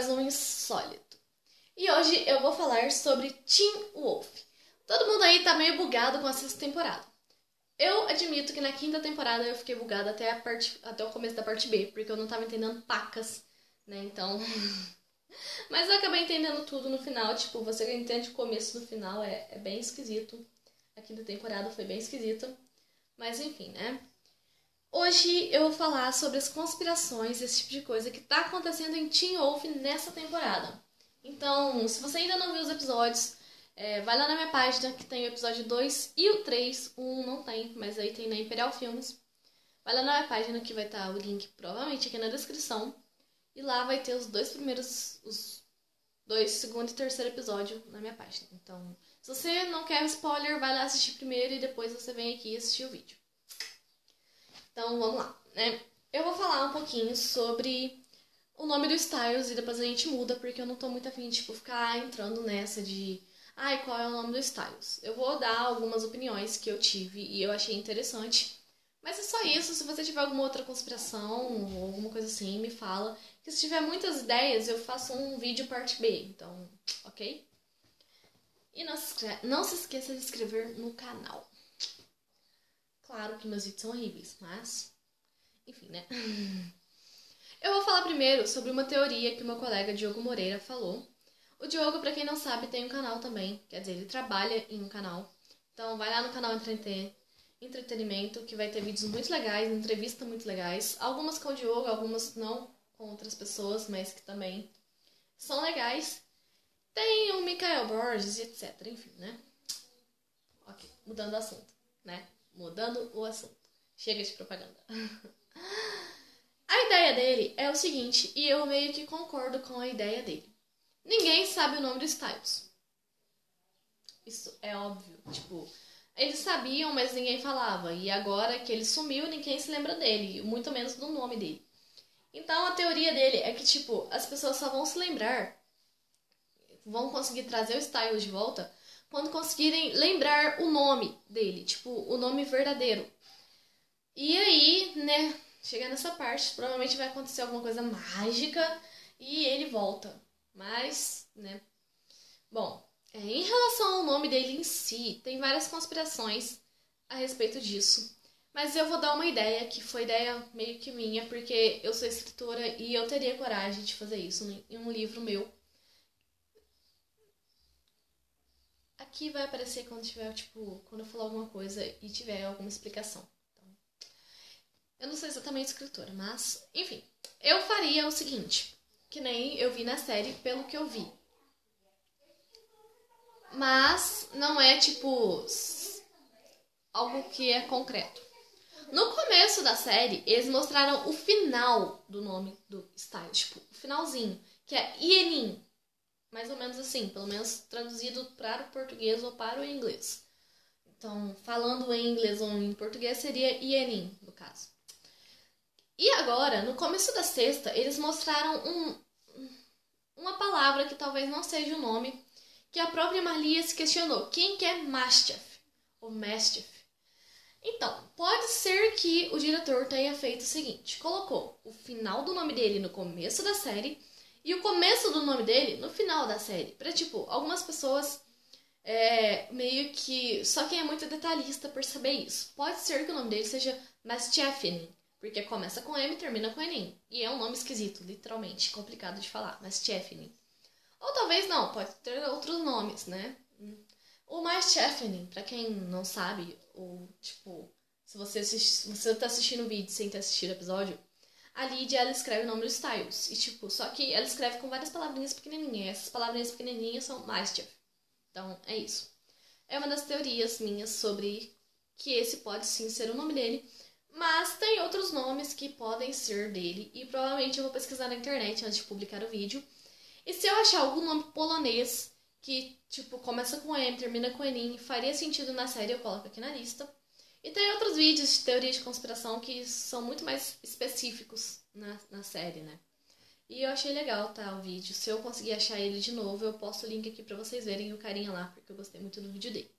mais um insólito. E hoje eu vou falar sobre Teen Wolf. Todo mundo aí tá meio bugado com a sexta temporada. Eu admito que na quinta temporada eu fiquei bugada até o começo da parte B, porque eu não tava entendendo pacas, né? Então... Mas eu acabei entendendo tudo no final. Tipo, você entende o começo do final, é bem esquisito. A quinta temporada foi bem esquisita. Mas enfim, né? Hoje eu vou falar sobre as conspirações, esse tipo de coisa que tá acontecendo em Teen Wolf nessa temporada. Então, se você ainda não viu os episódios, vai lá na minha página que tem o episódio 2 e o 3. O 1 não tem, mas aí tem na Imperial Filmes. Vai lá na minha página que vai estar o link provavelmente aqui na descrição. E lá vai ter os dois primeiros, os dois, segundo e terceiro episódio na minha página. Então, se você não quer spoiler, vai lá assistir primeiro e depois você vem aqui assistir o vídeo. Então, vamos lá, né? Eu vou falar um pouquinho sobre o nome do Styles e depois a gente muda, porque eu não tô muito afim de, ficar entrando nessa de... Ai, qual é o nome do Styles? Eu vou dar algumas opiniões que eu tive e eu achei interessante. Mas é só isso. Se você tiver alguma outra conspiração ou alguma coisa assim, me fala. Que se tiver muitas ideias, eu faço um vídeo parte B. Então, ok? E não se esqueça de se inscrever no canal. Claro que meus vídeos são horríveis, mas... Enfim, né? Eu vou falar primeiro sobre uma teoria que o meu colega Diogo Moreira falou. O Diogo, pra quem não sabe, tem um canal também. Quer dizer, ele trabalha em um canal. Então, vai lá no canal Entretenimento, que vai ter vídeos muito legais, entrevistas muito legais. Algumas com o Diogo, algumas não com outras pessoas, mas que também são legais. Tem o Michael Borges, etc. Enfim, né? Ok, mudando o assunto, né? Mudando o assunto. Chega de propaganda. A ideia dele é o seguinte, e eu meio que concordo com a ideia dele. Ninguém sabe o nome do Styles. Isso é óbvio. Tipo, eles sabiam, mas ninguém falava. E agora que ele sumiu, ninguém se lembra dele. Muito menos do nome dele. Então a teoria dele é que, tipo, as pessoas só vão se lembrar, vão conseguir trazer o Styles de volta quando conseguirem lembrar o nome dele. Tipo, o nome verdadeiro. E aí, né, chega nessa parte, provavelmente vai acontecer alguma coisa mágica e ele volta. Mas, né, bom, em relação ao nome dele em si, tem várias conspirações a respeito disso. Mas eu vou dar uma ideia, que foi ideia meio que minha, porque eu sou escritora e eu teria coragem de fazer isso em um livro meu. Aqui vai aparecer quando tiver, tipo, quando eu falar alguma coisa e tiver alguma explicação. Então, eu não sou exatamente escritora, mas, enfim, eu faria o seguinte, que nem eu vi na série, pelo que eu vi. Mas não é, tipo, algo que é concreto. No começo da série, eles mostraram o final do nome do Styles, tipo, o finalzinho, que é Ienin. Mais ou menos assim, pelo menos traduzido para o português ou para o inglês. Então, falando em inglês ou em português, seria Ienin, no caso. E agora, no começo da sexta, eles mostraram uma palavra que talvez não seja o nome, que a própria Marlia se questionou. Quem que é Mastiff? Ou Mastiff? Então, pode ser que o diretor tenha feito o seguinte. Colocou o final do nome dele no começo da série e o começo do nome dele no final da série. Pra, tipo, algumas pessoas meio que... Só quem é muito detalhista perceber isso. Pode ser que o nome dele seja Mastiffin, porque começa com M e termina com N. E é um nome esquisito, literalmente, complicado de falar. Mastiffin. Ou talvez não, pode ter outros nomes, né? O Mastiffin, pra quem não sabe, ou tipo, se você tá assistindo o vídeo sem ter assistido o episódio, a Lydia, ela escreve o nome do Styles. E tipo, só que ela escreve com várias palavrinhas pequenininhas. Essas palavrinhas pequenininhas são Mastiff. Então, é isso. É uma das teorias minhas sobre que esse pode sim ser o nome dele. Mas tem outros nomes que podem ser dele. E provavelmente eu vou pesquisar na internet antes de publicar o vídeo. E se eu achar algum nome polonês que, tipo, começa com M, termina com N, faria sentido na série, eu coloco aqui na lista. E tem outros vídeos de teoria de conspiração que são muito mais específicos na série, né? E eu achei legal, tá, o vídeo. Se eu conseguir achar ele de novo, eu posto o link aqui pra vocês verem o carinha lá, porque eu gostei muito do vídeo dele.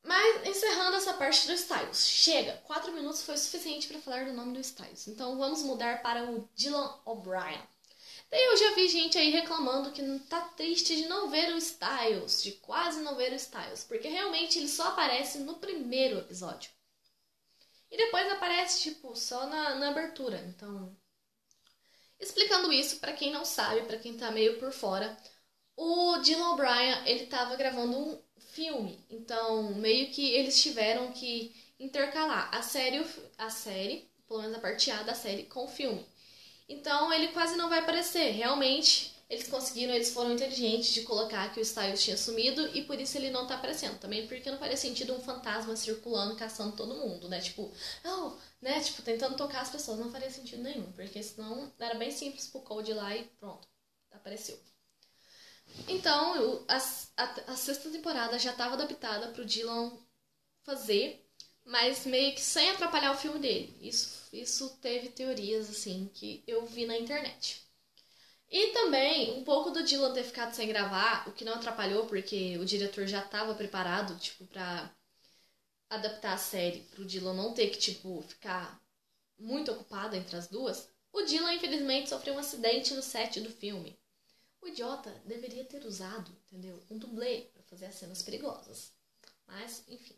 Mas, encerrando essa parte do Styles. Chega! 4 minutos foi suficiente pra falar do nome do Styles. Então, vamos mudar para o Dylan O'Brien. Daí eu já vi gente aí reclamando que tá triste de não ver o Styles, de quase não ver o Styles, porque realmente ele só aparece no primeiro episódio. E depois aparece, tipo, só na abertura. Então, explicando isso, pra quem não sabe, pra quem tá meio por fora, o Dylan O'Brien, ele tava gravando um filme. Então, meio que eles tiveram que intercalar a série, pelo menos a parte A da série, com o filme. Então, ele quase não vai aparecer. Realmente, eles foram inteligentes de colocar que o Styles tinha sumido e por isso ele não tá aparecendo. Também porque não faria sentido um fantasma circulando, caçando todo mundo, né? Tipo, oh, né? Tipo, tentando tocar as pessoas. Não faria sentido nenhum, porque senão era bem simples pro Code ir lá e pronto, apareceu. Então, a sexta temporada já estava adaptada pro Dylan fazer, mas meio que sem atrapalhar o filme dele. Isso teve teorias, assim, que eu vi na internet. E também, um pouco do Dylan ter ficado sem gravar, o que não atrapalhou, porque o diretor já estava preparado, tipo, pra adaptar a série, pro Dylan não ter que, tipo, ficar muito ocupado entre as duas. O Dylan, infelizmente, sofreu um acidente no set do filme. O idiota deveria ter usado, entendeu? Um dublê para fazer as cenas perigosas. Mas, enfim.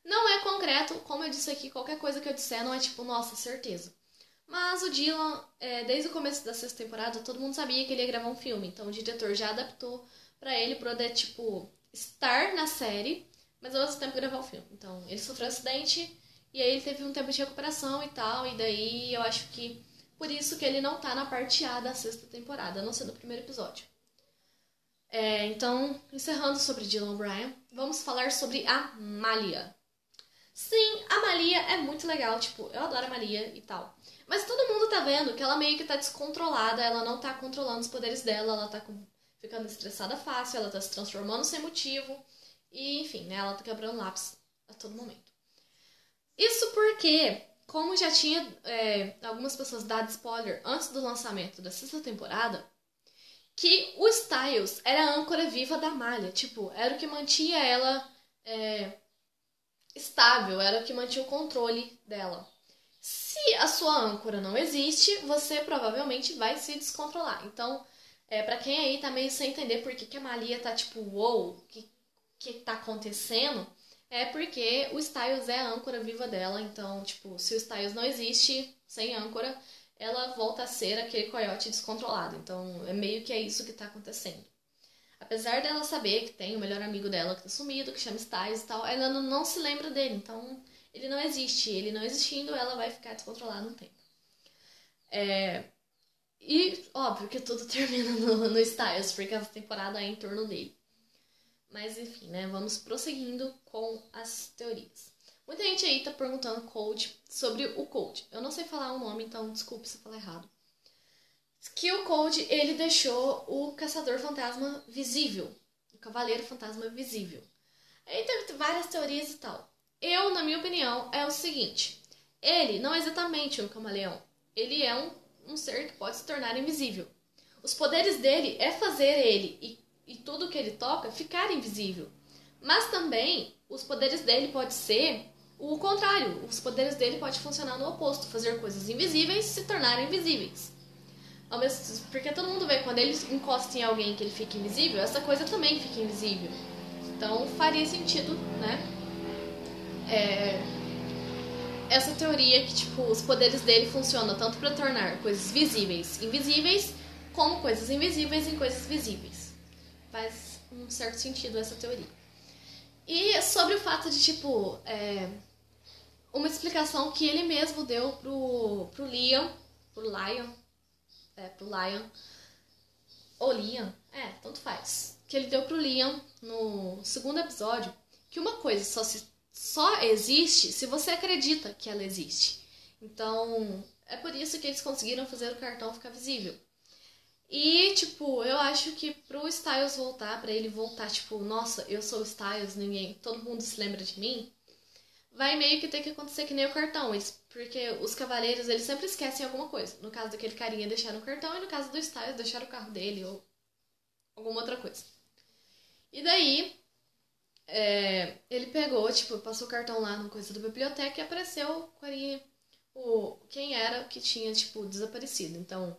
Não é concreto, como eu disse aqui, qualquer coisa que eu disser não é tipo, nossa, certeza. Mas o Dylan, desde o começo da sexta temporada, todo mundo sabia que ele ia gravar um filme. Então o diretor já adaptou pra ele poder, tipo, estar na série, mas ao mesmo tempo gravar o filme. Então ele sofreu um acidente e aí ele teve um tempo de recuperação e tal. E daí eu acho que por isso que ele não tá na parte A da sexta temporada, a não ser no primeiro episódio. Então, encerrando sobre Dylan O'Brien, vamos falar sobre a Malia. Sim, a Malia é muito legal, tipo, eu adoro a Malia e tal. Mas todo mundo tá vendo que ela meio que tá descontrolada, ela não tá controlando os poderes dela, ela tá ficando estressada fácil, ela tá se transformando sem motivo. E, enfim, né, ela tá quebrando lápis a todo momento. Isso porque, como já tinha algumas pessoas dado spoiler antes do lançamento da sexta temporada, que o Styles era a âncora viva da Malha. Tipo, era o que mantinha ela estável, era o que mantinha o controle dela. Se a sua âncora não existe, você provavelmente vai se descontrolar. Então, pra quem aí tá meio sem entender por que a Malia tá tipo, uou, o que tá acontecendo? É porque o Styles é a âncora viva dela. Então, tipo, se o Styles não existe sem âncora, ela volta a ser aquele coiote descontrolado. Então, é meio que é isso que tá acontecendo. Apesar dela saber que tem o melhor amigo dela que tá sumido, que chama Styles e tal, ela não se lembra dele. Então, ele não existe. Ele não existindo, ela vai ficar descontrolada no tempo. E, óbvio que tudo termina no Styles, porque a temporada é em torno dele. Mas, enfim, né? Vamos prosseguindo com as teorias. Muita gente aí tá perguntando sobre o Cold. Eu não sei falar o nome, então desculpe se eu falar errado. Que o Cold, ele deixou o Caçador Fantasma visível. O Cavaleiro Fantasma visível. Aí teve várias teorias e tal. Eu, na minha opinião, é o seguinte. Ele não é exatamente um camaleão. Ele é um ser que pode se tornar invisível. Os poderes dele é fazer ele e tudo que ele toca ficar invisível. Mas também, os poderes dele pode ser o contrário. Os poderes dele pode funcionar no oposto. Fazer coisas invisíveis se tornarem visíveis. Porque todo mundo vê, quando ele encosta em alguém que ele fica invisível, essa coisa também fica invisível. Então faria sentido, né? Essa teoria que, tipo, os poderes dele funcionam tanto para tornar coisas visíveis invisíveis, como coisas invisíveis em coisas visíveis. Faz um certo sentido essa teoria. E sobre o fato de, tipo, uma explicação que ele mesmo deu pro Liam, pro Lion, ou Liam, tanto faz. Que ele deu pro Liam no segundo episódio, que uma coisa só existe se você acredita que ela existe. Então, é por isso que eles conseguiram fazer o cartão ficar visível. E, tipo, eu acho que pro Styles voltar, pra ele voltar, tipo, nossa, eu sou o Styles, todo mundo se lembra de mim, vai meio que ter que acontecer que nem o cartão. Porque os cavaleiros, eles sempre esquecem alguma coisa. No caso daquele carinha, deixaram o cartão, e no caso do Styles, deixaram o carro dele, ou alguma outra coisa. E daí, ele pegou, tipo, passou o cartão lá no coisa da biblioteca e apareceu quem era que tinha, tipo, desaparecido. Então,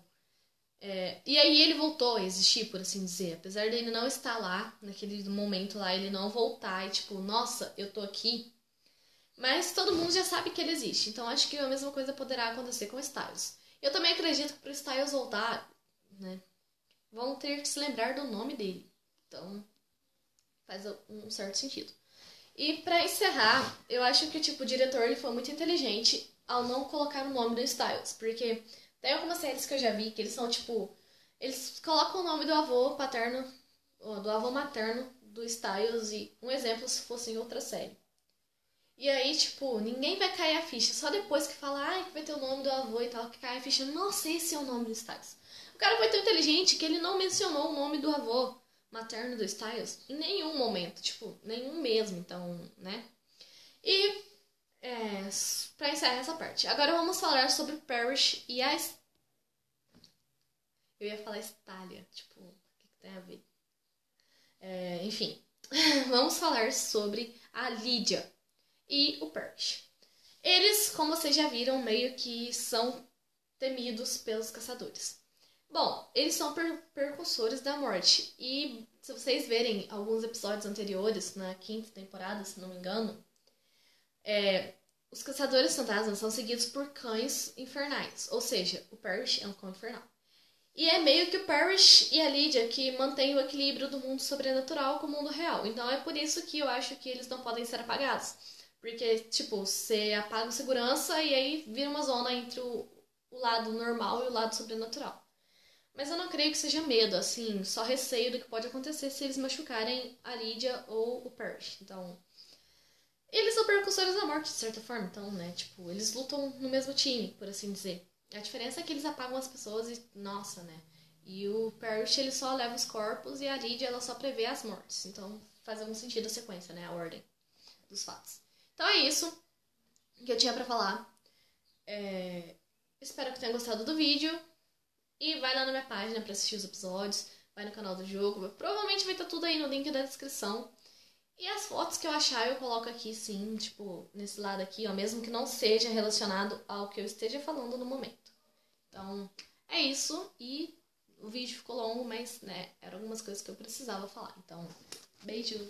E aí ele voltou a existir, por assim dizer. Apesar dele não estar lá, naquele momento lá, ele não voltar e tipo, nossa, eu tô aqui. Mas todo mundo já sabe que ele existe. Então acho que a mesma coisa poderá acontecer com o Styles. Eu também acredito que pro Styles voltar, né, vão ter que se lembrar do nome dele. Então faz um certo sentido. E pra encerrar, eu acho que tipo, o diretor ele foi muito inteligente ao não colocar o nome do Styles. Porque tem algumas séries que eu já vi que eles são tipo. Eles colocam o nome do avô paterno, ou do avô materno do Styles e um exemplo se fosse em outra série. E aí, tipo, ninguém vai cair a ficha. Só depois que fala, ai, que vai ter o nome do avô e tal, que cai a ficha. Nossa, esse é o nome do Styles. O cara foi tão inteligente que ele não mencionou o nome do avô materno do Styles em nenhum momento. Tipo, nenhum mesmo, então, né? E, pra encerrar essa parte. Agora vamos falar sobre Parrish e a... Eu ia falar Estália. Tipo, o que tem a ver? Enfim, vamos falar sobre a Lydia e o Parrish. Eles, como vocês já viram, meio que são temidos pelos caçadores. Bom, eles são percussores da morte. E se vocês verem alguns episódios anteriores, na quinta temporada, se não me engano, os caçadores fantasmas são seguidos por cães infernais. Ou seja, o Parrish é um cão infernal. E é meio que o Parrish e a Lydia que mantêm o equilíbrio do mundo sobrenatural com o mundo real. Então é por isso que eu acho que eles não podem ser apagados. Porque, tipo, você apaga o segurança e aí vira uma zona entre o lado normal e o lado sobrenatural. Mas eu não creio que seja medo, assim, só receio do que pode acontecer se eles machucarem a Lydia ou o Parrish. Então, eles são percussores da morte, de certa forma. Então, né, tipo, eles lutam no mesmo time, por assim dizer. A diferença é que eles apagam as pessoas e, nossa, né. E o Parrish, ele só leva os corpos e a Lydia, ela só prevê as mortes. Então, faz algum sentido a sequência, né, a ordem dos fatos. Então é isso que eu tinha pra falar. Espero que tenha gostado do vídeo. E vai lá na minha página pra assistir os episódios. Vai no canal do jogo. Provavelmente vai estar tudo aí no link da descrição. E as fotos que eu achar eu coloco aqui sim, tipo, nesse lado aqui, ó. Mesmo que não seja relacionado ao que eu esteja falando no momento. Então, é isso. E o vídeo ficou longo, mas, né, eram algumas coisas que eu precisava falar. Então, beijo!